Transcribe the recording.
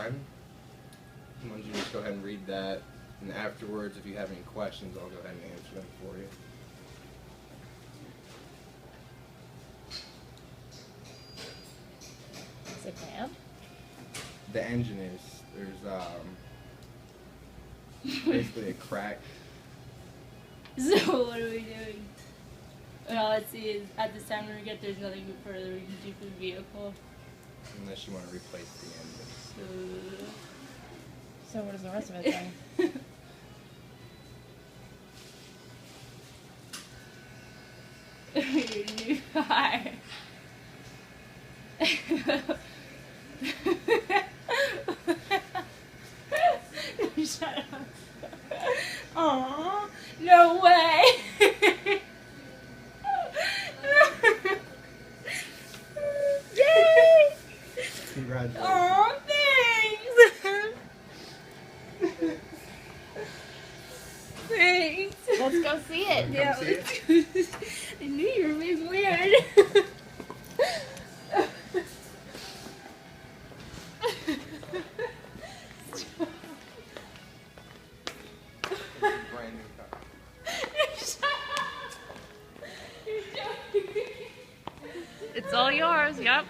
time. Why don't you just go ahead and read that, and afterwards, if you have any questions, I'll go ahead and answer them for you. Is it bad? The engine is, there's basically a crack. So what are we doing? Well, let's see. At this time when we get there's nothing further we can do for the vehicle. Unless you want to replace the engine. So what does the rest of it say? New car. Shut up. Aww. No way. Yay. Congratulations. Aw, thanks. Thanks. Let's go see it. Yeah, see it? I knew you were being weird. Brand new car. It's all yours, yep.